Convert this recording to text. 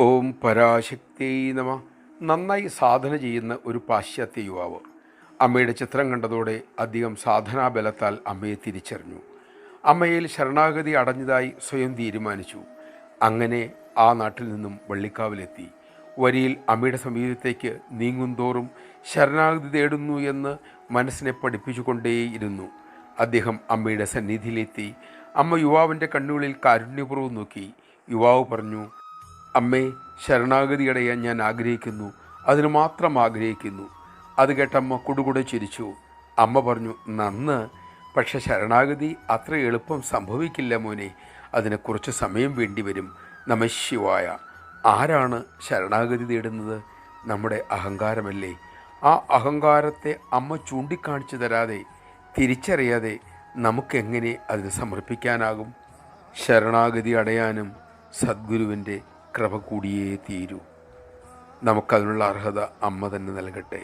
ഓം പരാശക്തിയേ നമ. നന്നായി സാധന ചെയ്യുന്ന ഒരു പാശ്ചാത്യ യുവാവ് അമ്മയുടെ ചിത്രം കണ്ടതോടെ അധികം സാധനാബലത്താൽ അമ്മയെ തിരിച്ചറിഞ്ഞു. അമ്മയിൽ ശരണാഗതി അടഞ്ഞതായി സ്വയം തീരുമാനിച്ചു. അങ്ങനെ ആ നാട്ടിൽ നിന്നും വള്ളിക്കാവിലെത്തി. വരിയിൽ അമ്മയുടെ സമീപത്തേക്ക് നീങ്ങുന്തോറും ശരണാഗതി തേടുന്നു എന്ന് മനസ്സിനെ പഠിപ്പിച്ചുകൊണ്ടേയിരുന്നു. അദ്ദേഹം അമ്മയുടെ സന്നിധിയിലെത്തി. അമ്മ യുവാവിൻ്റെ കണ്ണുകളിൽ കാരുണ്യപൂർവ്വം നോക്കി. യുവാവ് പറഞ്ഞു, അമ്മേ, ശരണാഗതി അടയാൻ ഞാൻ ആഗ്രഹിക്കുന്നു, അതിന് മാത്രം ആഗ്രഹിക്കുന്നു. അത് കേട്ടമ്മ കുടുകുടെ ചിരിച്ചു. അമ്മ പറഞ്ഞു, നന്ന്, പക്ഷെ ശരണാഗതി അത്ര എളുപ്പം സംഭവിക്കില്ല മോനെ, അതിന് കുറച്ച് സമയം വേണ്ടിവരും. നമഃശിവായ. ആരാണ് ശരണാഗതി തേടുന്നത്? നമ്മുടെ അഹങ്കാരമല്ലേ? ആ അഹങ്കാരത്തെ അമ്മ ചൂണ്ടിക്കാണിച്ചു തരാതെ, തിരിച്ചറിയാതെ നമുക്കെങ്ങനെ അതിന് സമർപ്പിക്കാനാകും? ശരണാഗതി അടയാനും സദ്ഗുരുവിൻ്റെ കൃപ കൂടിയേ തീരൂ. നമുക്കതിനുള്ള അർഹത അമ്മ തന്നെ നൽകട്ടെ.